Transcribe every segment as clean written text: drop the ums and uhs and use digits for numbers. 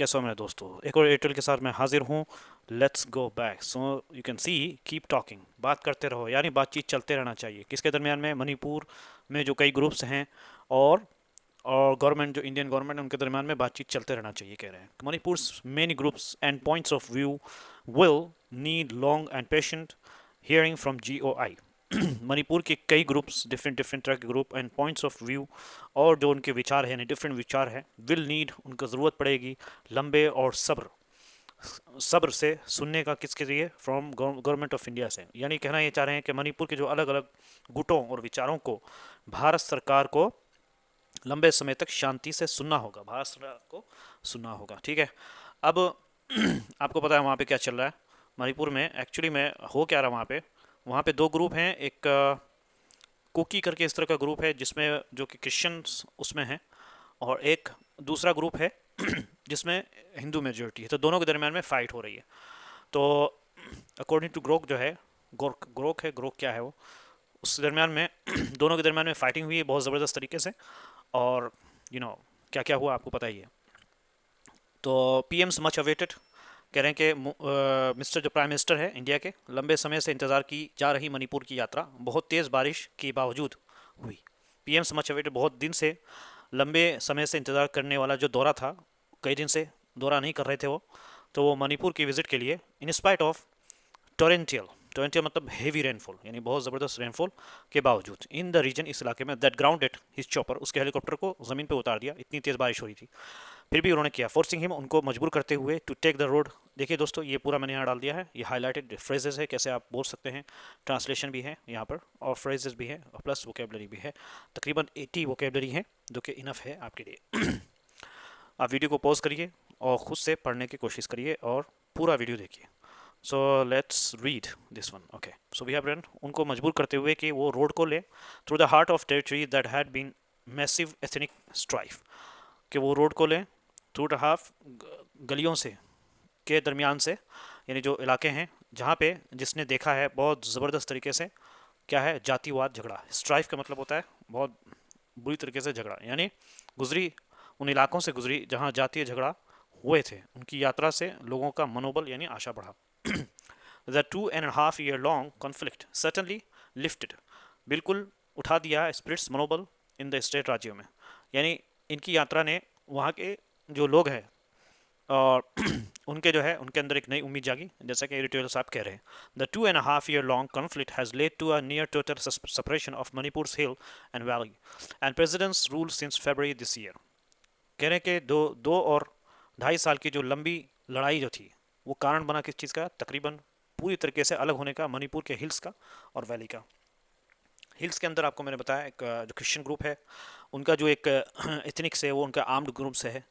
कैसे हो मेरे दोस्तों। एक और एयरटेल के साथ मैं हाजिर हूँ। Let's go back so you can see keep talking. बात करते रहो, यानी बातचीत चलते रहना चाहिए। किसके दरमियान में? मणिपुर में जो कई ग्रुप्स हैं और गवर्नमेंट, जो इंडियन गवर्नमेंट है, उनके दरमियान में बातचीत चलते रहना चाहिए कह रहे हैं। Manipur many groups and points of view will need long and patient hearing from GOI। Manipur के कई ग्रुप्स, डिफरेंट डिफरेंट तरह के group and points of view, और जो उनके विचार हैं, डिफरेंट विचार हैं, विल नीड, उनको ज़रूरत पड़ेगी लंबे और सब्र सब्र से सुनने का। किसके लिए? फ्रॉम गवर्नमेंट ऑफ इंडिया से। यानी कहना ये चाह रहे हैं कि मणिपुर के जो अलग अलग गुटों और विचारों को भारत सरकार को लंबे समय तक शांति से सुनना होगा, भारत सरकार को सुनना होगा। ठीक है। अब आपको पता है वहाँ पे क्या चल रहा है। मणिपुर में एक्चुअली में हो क्या रहा है वहाँ पे दो ग्रुप हैं। एक कुकी करके इस तरह का ग्रुप है जिसमें जो कि क्रिश्चियंस उसमें हैं, और एक दूसरा ग्रुप है जिसमें हिंदू मेजोरिटी है। तो दोनों के दरमियान में फाइट हो रही है। तो अकॉर्डिंग टू ग्रोक जो है, ग्रोक क्या है वो, उस दरमियान में दोनों के दरमियान में फाइटिंग हुई है बहुत ज़बरदस्त तरीके से। और यू you नो know, क्या क्या हुआ आपको पता ही है। तो PM's मच अवेटेड, कह रहे हैं कि मिस्टर जो प्राइम मिनिस्टर है इंडिया के, लंबे समय से इंतज़ार की जा रही मणिपुर की यात्रा बहुत तेज़ बारिश के बावजूद हुई। PM's मच अवेटेड, बहुत दिन से, लंबे समय से इंतज़ार करने वाला जो दौरा था, कई दिन से दौरा नहीं कर रहे थे वो, तो वो मणिपुर की विज़िट के लिए, इन स्पाइट ऑफ टोरेंटियल, टोरेंटियल मतलब हेवी रेनफॉल, यानी बहुत ज़बरदस्त रेनफॉल के बावजूद इन द रीजन, इस इलाके में, दैट ग्राउंडेड हिज चॉपर, उसके हेलीकॉप्टर को ज़मीन पे उतार दिया, इतनी तेज़ बारिश हो रही थी। फिर भी उन्होंने किया, फोर्सिंग हिम, उनको मजबूर करते हुए, टू टेक द रोड। देखिए दोस्तों, ये पूरा मैंने यहाँ डाल दिया है, ये हाईलाइटेड फ्रेजेस है, कैसे आप बोल सकते हैं। ट्रांसलेशन भी है यहाँ पर, और फ्रेजेस भी है, और प्लस वोकेबलरी भी है। तकरीबन 80 वोकेबलरी है, जो कि इनफ है आपके लिए। आप वीडियो को पॉज करिए और खुद से पढ़ने की कोशिश करिए और पूरा वीडियो देखिए। So let's read this one. Okay, so we have run, उनको मजबूर करते हुए कि वो रोड को ले, through the heart of territory that had been massive ethnic strife, कि वो रोड को लें थ्रू द हाफ, गलियों से, के दरमियान से, यानी जो इलाके हैं जहाँ पे, जिसने देखा है बहुत ज़बरदस्त तरीके से, क्या है, जातिवाद झगड़ा। स्ट्राइफ का मतलब होता है बहुत बुरी तरीके से झगड़ा, यानी गुजरी, उन इलाकों से गुजरी जहाँ जातीय झगड़ा हुए थे। उनकी यात्रा से लोगों का मनोबल यानी आशा बढ़ा। The 2.5 year long conflict certainly lifted, बिल्कुल उठा दिया स्पिरिट्स, मनोबल, इन द स्टेट, राज्यों में। यानी इनकी यात्रा ने वहाँ के जो लोग हैं और उनके जो है उनके अंदर एक नई उम्मीद जागी, जैसा कि एडिटोरियल साहब कह रहे हैं। The 2.5 year long conflict has led to a near total separation of Manipur's hill and valley and president's rule since February this year। कह रहे हैं कि दो दो और 2.5 साल की जो लंबी लड़ाई जो थी, वो कारण बना किस चीज़ का? तकरीबन पूरी तरीके से अलग होने का, मणिपुर के हिल्स का और वैली का। हिल्स के अंदर आपको मैंने बताया एक जो क्रिश्चियन ग्रुप है, उनका जो एक एथनिक से, वो उनका आर्म्ड ग्रुप से है।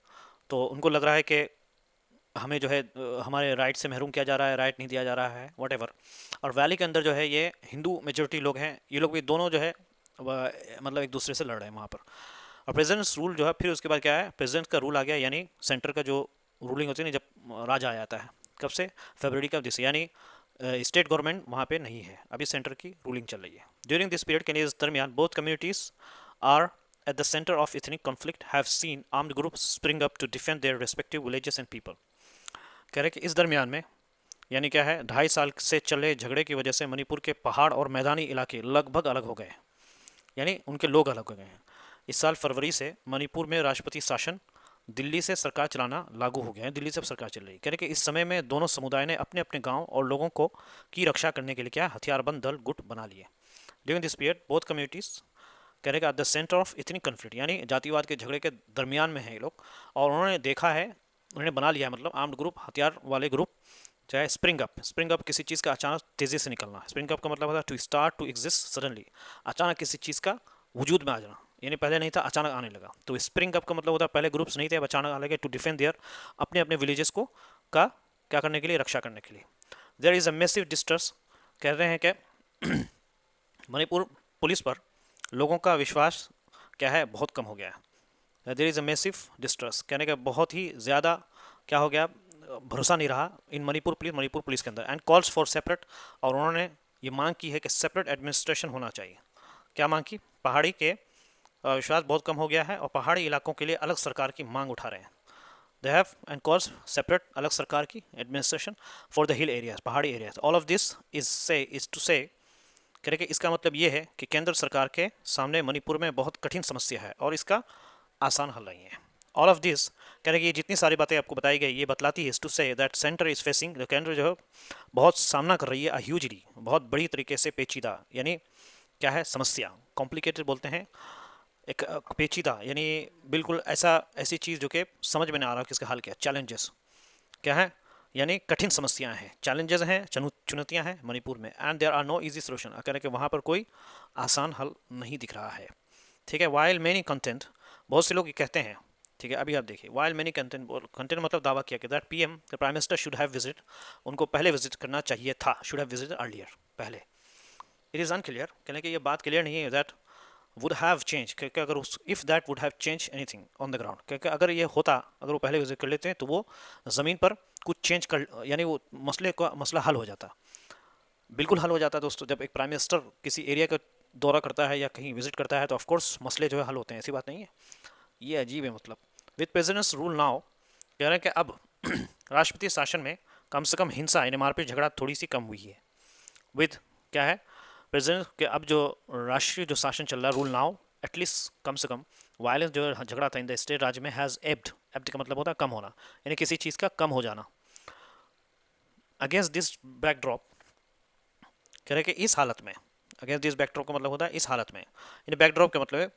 तो उनको लग रहा है कि हमें जो है हमारे राइट से महरूम किया जा रहा है, राइट नहीं दिया जा रहा है, वट एवर। और वैली के अंदर जो है ये हिंदू मेजोरिटी लोग हैं, ये लोग भी दोनों जो है मतलब एक दूसरे से लड़ रहे हैं वहाँ पर। और प्रेसिडेंट्स रूल जो है, फिर उसके बाद क्या है, प्रेसिडेंट का रूल आ गया, यानी सेंटर का जो रूलिंग होती है ना, जब राजा आ जाता है, कब से? फरवरी का दिस, यानी स्टेट गवर्नमेंट वहाँ पे नहीं है, अभी सेंटर की रूलिंग चल रही है। ड्यूरिंग दिस पीरियड, के इस दरमियान, both communities are at the center of ethnic conflict, have seen armed groups spring up to defend their respective villages and people। कह रहे कि इस दरमियान में, यानी क्या है, 2.5 साल से चले झगड़े की वजह से मणिपुर के पहाड़ और मैदानी इलाके लगभग अलग हो गए, यानी उनके लोग अलग हो गए हैं। इस साल फरवरी से मणिपुर में राष्ट्रपति शासन, दिल्ली से सरकार चलाना लागू हो गया है, दिल्ली से सरकार चल रही है। कह रहे कि इस समय में दोनों समुदाय ने अपने अपने गांव और लोगों को की रक्षा करने के लिए क्या, हथियारबंद दल गुट बना लिए। During this period, both communities, कह रहे कि at the centre of ethnic conflict, यानी जातिवाद के झगड़े के दरमियान में है ये लोग। और उन्होंने देखा है, उन्होंने बना लिया है, मतलब आर्म्ड ग्रुप, हथियार वाले ग्रुप, चाहे स्प्रिंग अप किसी चीज़ का अचानक तेज़ी से निकलना। स्प्रिंग अप का मतलब होता है to start to exist suddenly, अचानक किसी चीज़ का वजूद में आ जाना, यानी पहले नहीं था, अचानक आने लगा। तो स्प्रिंग अप का मतलब होता है पहले ग्रुप्स नहीं थे, अब अचानक आने लगे, टू डिफेंड देयर, अपने अपने विलेजेस को का क्या करने के लिए, रक्षा करने के लिए। There is a massive distress, कह रहे हैं कि मणिपुर पुलिस पर लोगों का विश्वास क्या है, बहुत कम हो गया है। There is a massive distress, कहने का बहुत ही ज़्यादा क्या हो गया, भरोसा नहीं रहा इन मणिपुर पुलिस के अंदर। एंड कॉल्स फॉर सेपरेट, और उन्होंने ये मांग की है कि सेपरेट एडमिनिस्ट्रेशन होना चाहिए। क्या मांग की? पहाड़ी के विश्वास बहुत कम हो गया है और पहाड़ी इलाकों के लिए अलग सरकार की मांग उठा रहे हैं। They have and calls separate, अलग सरकार की administration for the hill areas, पहाड़ी areas. All of this is to say, कह रहे कि इसका मतलब ये है कि केंद्र सरकार के सामने मणिपुर में बहुत कठिन समस्या है और इसका आसान हल नहीं है। ऑल ऑफ दिस, कह रहे कि ये जितनी सारी बातें आपको बताई गई ये बतलाती है to say that centre is facing, केंद्र जो है बहुत सामना कर रही है ह्यूजली, बहुत बड़ी तरीके से पेचीदा, यानी क्या है समस्या, कॉम्प्लिकेटेड बोलते हैं, एक पेचीदा यानी बिल्कुल ऐसी चीज़ जो कि समझ में नहीं आ रहा कि इसका हल क्या, चैलेंजेस क्या है, यानी कठिन समस्याएं हैं, चैलेंजेस हैं, चुनौतियां हैं मणिपुर में। And there are no easy solution, कह रहे कि वहाँ पर कोई आसान हल नहीं दिख रहा है। ठीक है, वाइल मेनी कंटेंट, बहुत से लोग ये कहते हैं, ठीक है, अभी आप देखिए, वाइल मेनी कंटेंट, कंटेंट मतलब दावा किया कि that PM the prime minister should have visit, उनको पहले विजिट करना चाहिए था, शुड हैव विजिट अर्लियर, पहले। इट इज़ अनक्लियर, कहने कि ये बात क्लियर नहीं है दैट वुड हैव चेंज, क्योंकि अगर उस if that would have change anything on the ground, क्योंकि अगर ये होता, अगर वो पहले विजिट कर लेते हैं तो वो ज़मीन पर कुछ चेंज कर, यानी वो मसला हल हो जाता, बिल्कुल हल हो जाता है दोस्तों। जब एक प्राइम मिनिस्टर किसी एरिया का दौरा करता है या कहीं विजिट करता है तो ऑफकोर्स मसले जो है हल होते हैं, ऐसी बात नहीं है। ये अजीब है, मतलब विद प्रेसिडेंट्स रूल नाउ, कह रहे हैं कि अब राष्ट्रपति शासन में कम से कम हिंसा यानी मारपीट झगड़ा थोड़ी सी कम हुई है। विद क्या है, प्रेसिडेंट के अब जो राष्ट्रीय जो शासन चल रहा है, रूल नाउ, एटलीस्ट कम से कम वायलेंस जो झगड़ा था इन द स्टेट, राज्य में, हैज़ एब्ड, एब्ड का मतलब होता है कम होना, यानी किसी चीज़ का कम हो जाना। अगेंस्ट दिस बैकड्रॉप, कह रहे कि इस हालत में, अगेंस्ट दिस बैकड्रॉप का मतलब होता है इस हालत में, यानी बैकड्रॉप का मतलब है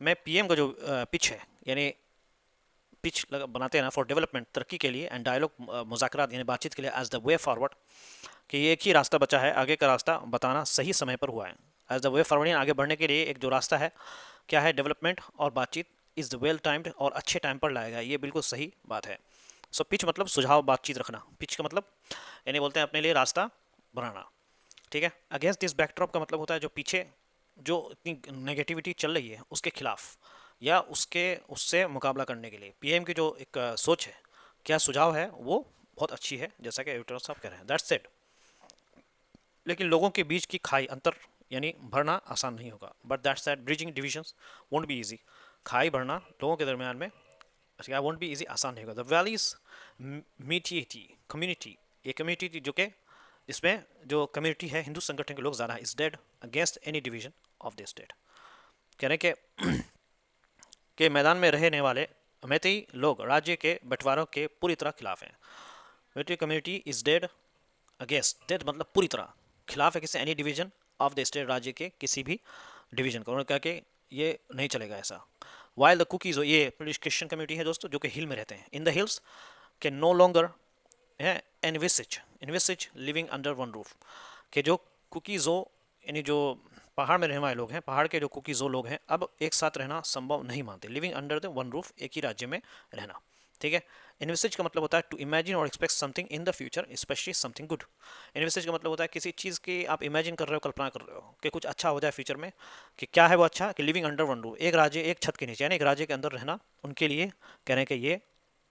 मैं पीएम का जो पिच है, यानी पिच बनाते हैं ना फॉर डेवलपमेंट, तरक्की के लिए, एंड डायलॉग मुज़ाकरात यानी बातचीत के लिए, एज द वे फॉरवर्ड, कि एक ही रास्ता बचा है, आगे का रास्ता बताना सही समय पर हुआ है। एज द वे फॉरवर्ड आगे बढ़ने के लिए एक जो रास्ता है क्या है, डेवलपमेंट और बातचीत, इज़ वेल टाइम्ड और अच्छे टाइम पर लाएगा, ये बिल्कुल सही बात है। सो पिच मतलब सुझाव, बातचीत रखना, पिच का मतलब यानी बोलते हैं अपने लिए रास्ता बनाना। ठीक है, अगेंस्ट दिस बैकड्रॉप का मतलब होता है जो पीछे जो इतनी नेगेटिविटी चल रही है उसके खिलाफ या उससे मुकाबला करने के लिए पीएम की जो एक सोच है, क्या सुझाव है, वो बहुत अच्छी है, जैसा कि एडिटर साहब कह रहे हैं, दैट्स इट। लेकिन लोगों के बीच की खाई अंतर यानी भरना आसान नहीं होगा, but that's that bridging divisions won't be easy, खाई भरना लोगों के दरमियान में वोंट बी इजी, आसान नहीं होगा। द वैलीज मीटिएटी कम्युनिटी, ये कम्युनिटी जो कि इसमें जो कम्युनिटी है हिंदू संगठन के लोग ज़्यादा है, is dead against any division of the state, कह रहे के मैदान में रहने वाले मैतेई लोग राज्य के बंटवारों के पूरी तरह खिलाफ हैं। Meitei community is dead against, dead मतलब पूरी तरह, खिलाफ है किसी any division of the state, राज्य के किसी भी डिवीजन को। उन्होंने कहा कि ये नहीं चलेगा ऐसा। वाइल द कुकीज, ये क्रिश्चियन कम्युनिटी है दोस्तों जो कि हिल में रहते हैं, इन द हिल्स के नो लॉन्गर है एनविसिज लिविंग अंडर वन रूफ, के जो कुकीज़ो यानी जो पहाड़ में रहने वाले लोग हैं, पहाड़ के जो कुकीज़ो लोग हैं, अब एक साथ रहना संभव नहीं मानते, living under the one roof, एक ही राज्य में रहना। ठीक है, इन्विसेज का मतलब होता है टू इमेजिन और expect something in the future, specially something good. Envisages का मतलब होता है किसी चीज़ की आप इमेजिन कर रहे हो, कल्पना कर रहे हो कि कुछ अच्छा हो जाए फ्यूचर में, कि क्या है वो अच्छा, कि लिविंग अंडर वन रूफ, एक राज्य एक छत के नीचे, यानी एक राज्य के अंदर रहना उनके लिए कह रहे हैं कि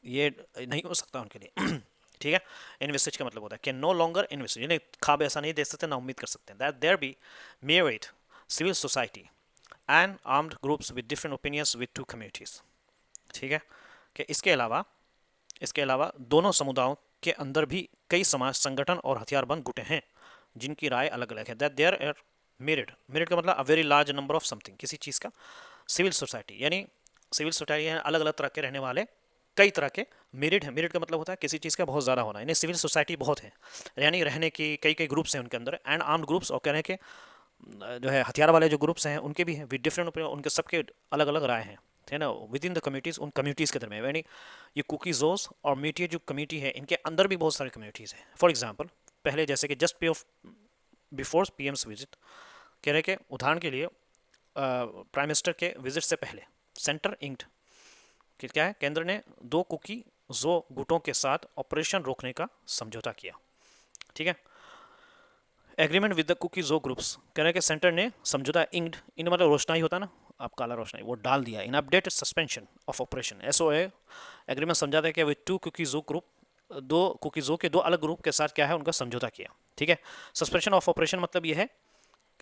ये नहीं हो सकता उनके लिए। ठीक है, इन्वेस्टेज का मतलब होता है कि नो लॉन्गर इन्वेस्ट, यानी ख्वाब ऐसा नहीं देख सकते ना उम्मीद कर सकते हैं, that there be merit civil society and armed groups with different opinions with two communities. ठीक है, कि इसके अलावा दोनों समुदायों के अंदर भी कई समाज संगठन और हथियारबंद गुटें हैं जिनकी राय अलग अलग है, दैट देयर आर मेरिट का मतलब a very large number of something, किसी चीज़ का, सिविल सोसाइटी यानी सिविल सोसाइटी है अलग अलग तरह के रहने वाले कई तरह के, मेरिट है, मेरिट का मतलब होता है किसी चीज़ का बहुत ज़्यादा होना, यानी सिविल सोसाइटी बहुत है, यानी रहने की कई कई ग्रुप्स हैं उनके अंदर, एंड आर्म्ड ग्रुप्स, और कहने के जो है हथियार वाले जो ग्रुप्स हैं उनके भी हैं, विद डिफरेंट ओपिनियन, उनके सबके अलग अलग राय हैं, है ना, विद इन द कम्युनिटीज़, उन कम्युनिटीज़ के दरमियान, यानी ये कुकीज़ोस और मीटिया जो कम्युनिटी है इनके अंदर भी बहुत सारी कम्युनिटीज़ हैं। फॉर एग्जाम्पल पहले जैसे कि जस्ट बिफोर पीएम्स विजिट, कह रहे कि उदाहरण के लिए प्राइम मिनिस्टर के विजिट से पहले सेंटर इंक्ड कि क्या है, केंद्र ने दो कुकी जो गुटों के साथ ऑपरेशन रोकने का समझौता किया। ठीक है, एग्रीमेंट विद द कुकी जो ग्रुप्स, कह रहे हैं कि सेंटर ने समझौता इंक्ड, इन मतलब रोशनाई होता ना, आप काला रोशनाई, वो डाल दिया, in updated suspension of operation, SOA agreement समझौता कि विद टू कुकी जो ग्रुप, दो कुकीज़ों के दो अलग ग्रुप के साथ क्या है उनका समझौता किया। ठीक है, सस्पेंशन ऑफ ऑपरेशन मतलब ये है,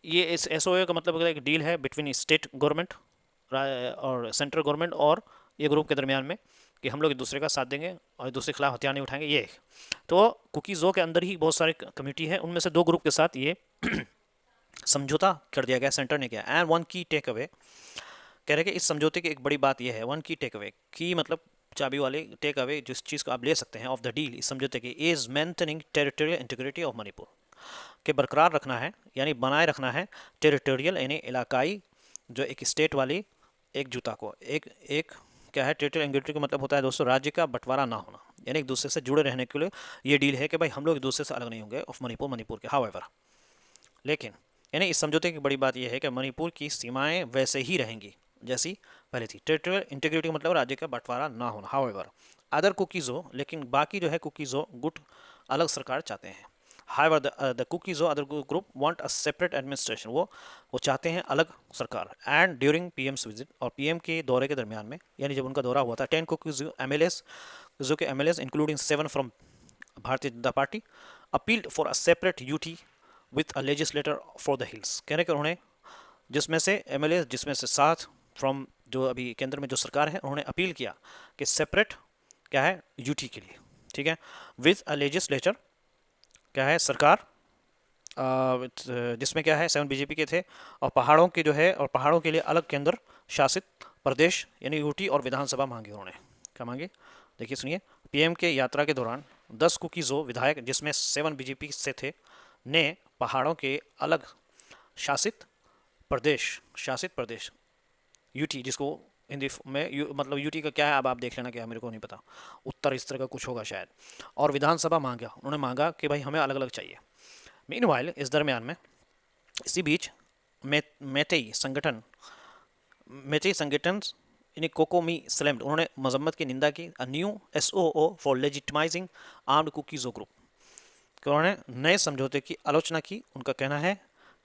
ये इस एसओए का मतलब एक डील है बिटवीन स्टेट गवर्नमेंट और सेंट्रल गवर्नमेंट और ये ग्रुप के दरमियान में, कि हम लोग एक दूसरे का साथ देंगे और एक दूसरे के खिलाफ हथियार नहीं उठाएंगे, ये। तो कुकीज़ों के अंदर ही बहुत सारे कम्युनिटी है, उनमें से 2 ग्रुप के साथ ये समझौता कर दिया गया, सेंटर ने किया। एंड वन की टेक अवे, कह रहे कि इस समझौते की एक बड़ी बात यह है, वन की टेक अवे की मतलब चाबी वाले टेक अवे, जिस चीज़ को आप ले सकते हैं ऑफ द डील, इस समझौते की, is maintaining territorial integrity of Manipur, के बरकरार रखना है यानी बनाए रखना है टेरिटोरियल यानी इलाकाई जो एक स्टेट वाली एकजुटता को, एक एक क्या है टेरिटोरियल इंटीग्रिटी का मतलब होता है दोस्तों राज्य का बंटवारा ना होना, यानी एक दूसरे से जुड़े रहने के लिए ये डील है कि भाई हम लोग एक दूसरे से अलग नहीं होंगे ऑफ मणिपुर, मणिपुर के। हाउएवर, लेकिन यानी इस समझौते की बड़ी बात यह है कि मणिपुर की सीमाएं वैसे ही रहेंगी जैसी पहले थी। टेरिटोरियल इंटीग्रिटी का मतलब राज्य का बंटवारा ना होना। हाउएवर अदर कुकीज़ो, लेकिन बाकी जो है कुकीज़ो गुट अलग सरकार चाहते हैं। However the Kuki Zo other group want a separate administration, वो चाहते हैं अलग सरकार। एंड ड्यूरिंग पीएम्स विजिट, और पीएम के दौरे के दरमियान में, यानी जब उनका दौरा हुआ था, 10 कुकीज़ो एमएलएस, जो के MLAs including 7 from Bharatiya Janata party, appealed for a separate UT with a legislator for the hills, कहने के उन्होंने जिसमें से एमएलए, जिसमें से 7 फ्रॉम जो अभी केंद्र में जो सरकार है, उन्होंने अपील किया कि सेपरेट क्या है यूटी के लिए, ठीक है, विथ अ लेजिस्लेचर क्या है सरकार, जिसमें क्या है 7 बीजेपी के थे, और पहाड़ों के जो है, और पहाड़ों के लिए अलग केंद्र शासित प्रदेश यानी यूटी और विधानसभा मांगी उन्होंने। क्या मांगी, देखिए सुनिए। पीएम के यात्रा के दौरान 10 कुकीज़ो विधायक, जिसमें 7 बीजेपी से थे, ने पहाड़ों के अलग शासित प्रदेश यूटी, जिसको हिंदी में मतलब यूटी का क्या है अब आप देख लेना, क्या मेरे को नहीं पता, उत्तर इस तरह का कुछ होगा शायद, और विधानसभा मांगा, उन्होंने मांगा कि भाई हमें अलग अलग चाहिए। मीनवाइल इस दरमियान में, इसी बीच मेतेई संगठन यानी कोकोमी स्लैम्ड, उन्होंने मजम्मत की निंदा की। A new SOO for legitimising armed Kuki Zo group, उन्होंने नए समझौते की आलोचना की। उनका कहना है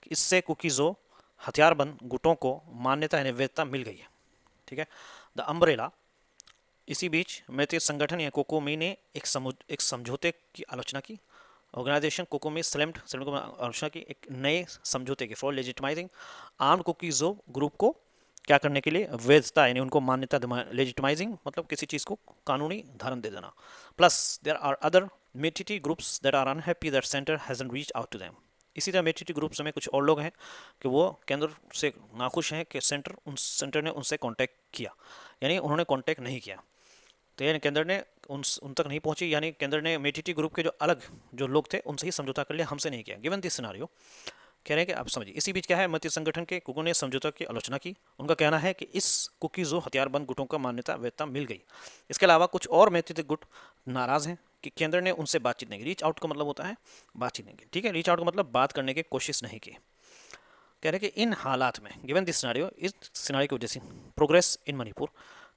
कि इससे कुकीज़ो हथियारबंद गुटों को मान्यता यानी वैधता मिल गई है, ठीक है। द अम्ब्रेला, इसी बीच मेते संगठन या कोकोमी ने एक समझौते की आलोचना की। ऑर्गेनाइजेशन कोकोमी स्लैम्ड को आलोचना की एक नए समझौते की for legitimising armed Kuki Zo group को क्या करने के लिए, वैधता यानी उनको मान्यता, लेजिटिमाइजिंग मतलब किसी चीज़ को कानूनी धारण दे देना। Plus there are other Meitei groups that are unhappy that centre hasn't reach out to them, इसी तरह मेटिटी ग्रुप्स में कुछ और लोग हैं कि वो केंद्र से नाखुश हैं कि सेंटर ने उनसे कांटेक्ट किया, यानी उन्होंने कांटेक्ट नहीं किया, तो यानी केंद्र ने उन तक नहीं पहुंची, यानी केंद्र ने मेटिटी ग्रुप के जो अलग जो लोग थे उनसे ही समझौता कर लिया, हमसे नहीं किया। गिवन दिस सिनारियो, कह रहे हैं कि आप समझिए, इसी बीच क्या है मती संगठन के कुकों ने समझौता की आलोचना की। उनका कहना है कि इस कुकीज़ो हथियारबंद गुटों का मान्यता वैधता मिल गई। इसके अलावा कुछ और मेथित गुट नाराज हैं कि केंद्र ने उनसे बातचीत नहीं की। रीच आउट का मतलब होता है बातचीत नहीं की, ठीक है, रीच आउट का मतलब बात करने की कोशिश नहीं की। कह रहे कि इन हालात में, गिवन दिस सिनारियो, इस सिनारियो की वजह से, प्रोग्रेस इन मणिपुर,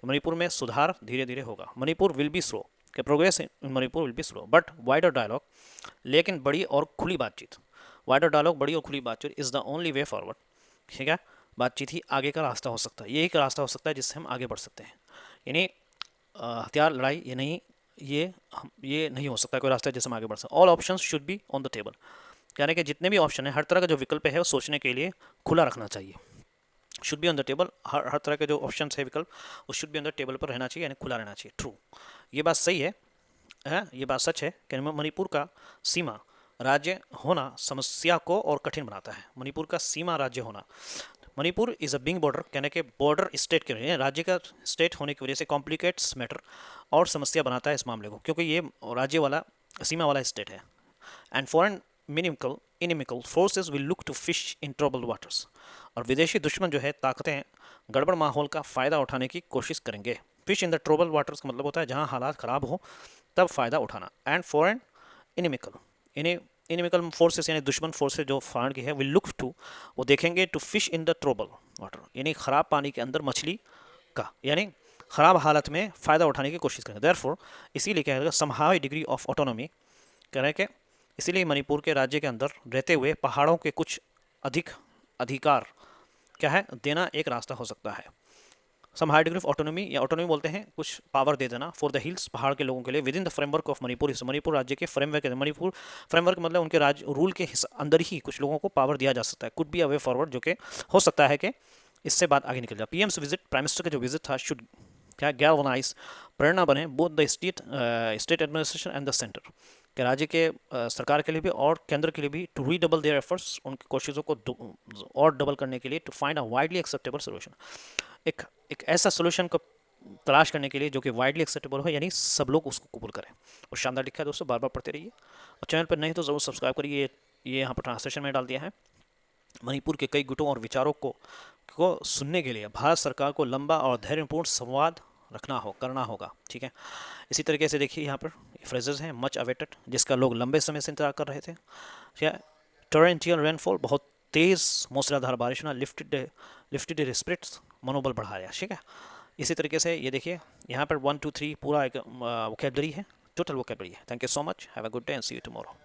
मणिपुर में सुधार धीरे धीरे होगा। मणिपुर विल बी स्लो, कि progress in Manipur will be slow but wider dialogue, लेकिन बड़ी और खुली बातचीत, वाइडर डायलॉग बड़ी और खुली बातचीत is the only way forward, ठीक है, बातचीत ही आगे का रास्ता हो सकता है, यही का रास्ता हो सकता है जिससे हम आगे बढ़ सकते हैं। यानी हथियार लड़ाई ये नहीं हो सकता कोई रास्ता जिससे हम आगे बढ़ सकते। All options should be on the table, यानी कि जितने भी ऑप्शन है, हर तरह का जो विकल्प है वो सोचने के लिए खुला रखना चाहिए। Should be on the table, हर तरह के जो ऑप्शन है विकल्प, वो should be on the table पर रहना चाहिए, यानी खुला रहना चाहिए। ट्रू, ये बात सही है, ये बात सच है कि मणिपुर का सीमा राज्य होना समस्या को और कठिन बनाता है। मणिपुर का सीमा राज्य होना, Manipur is a being border, कहने के बॉर्डर स्टेट के वजह, राज्य का स्टेट होने की वजह से कॉम्प्लिकेट्स मैटर, और समस्या बनाता है इस मामले को, क्योंकि ये राज्य वाला सीमा वाला स्टेट है। And foreign inimical forces will look to fish in troubled waters, और विदेशी दुश्मन जो है ताकतें गड़बड़ माहौल का फ़ायदा उठाने की कोशिश करेंगे। Fish in the trouble waters का मतलब होता है जहाँ हालात ख़राब हो तब फ़ायदा उठाना। एंड फॉरेन इनिमिकल फोर्सेस यानी दुश्मन फोर्सेस जो फॉरेन की है, विल लुक टू, वो देखेंगे, to fish in the trouble water, यानी ख़राब पानी के अंदर मछली का, यानी ख़राब हालत में फ़ायदा उठाने की कोशिश करेंगे। देयरफॉर, इसीलिए क्या है, some high degree of autonomy, कह रहे हैं कि इसीलिए मणिपुर के राज्य के अंदर रहते हुए पहाड़ों के कुछ अधिक अधिकार क्या है देना एक रास्ता हो सकता है। Some high degree of autonomy, या ऑटोनॉमी बोलते हैं कुछ पावर दे देना, फॉर द हिल्स, पहाड़ के लोगों के लिए, with in the framework of Manipur, इस मणिपुर राज्य के फ्रेमवर्क, मणिपुर फ्रेमवर्क मतलब उनके राज्य रूल के अंदर ही कुछ लोगों को पावर दिया जा सकता है। Could be a way forward, जो कि हो सकता है कि इससे बात आगे निकल जाए। पीएम्स विजिट, प्राइम मिनिस्टर का जो विजिट था, शुड क्या गैल्वनाइज, प्रेरणा बने both the state administration and the centre, कि राज्य के सरकार के लिए भी और केंद्र के लिए भी, टू रीडबल देयर एफर्ट्स, उनकी कोशिशों को और डबल करने के लिए, to find a widely acceptable solution, एक एक ऐसा सोल्यूशन को तलाश करने के लिए जो कि वाइडली एक्सेप्टेबल हो, यानी सब लोग उसको कबूल करें। और शानदार लिखा है दोस्तों, बार बार पढ़ते रहिए, और चैनल पर नहीं तो ज़रूर सब्सक्राइब करिए। ये यहाँ पर ट्रांसलेशन में डाल दिया है। मणिपुर के कई गुटों और विचारों को सुनने के लिए भारत सरकार को लंबा और धैर्यपूर्ण संवाद करना होगा। ठीक है, इसी तरीके से देखिए यहाँ पर फ्रेजेस हैं, मच अवेटेड, जिसका लोग लंबे समय से इंतजार कर रहे थे। ठीक है, टोरेंटियल रेनफॉल, बहुत तेज मूसलाधार बारिश होना, लिफ्टेड स्पिरिट्स, मनोबल बढ़ाया। ठीक है, इसी तरीके से ये देखिए यहाँ पर 1 2 3 पूरा एक वोकेबलरी है, टोटल वोकेबलरी है। Thank you so much, have a good day and see you tomorrow.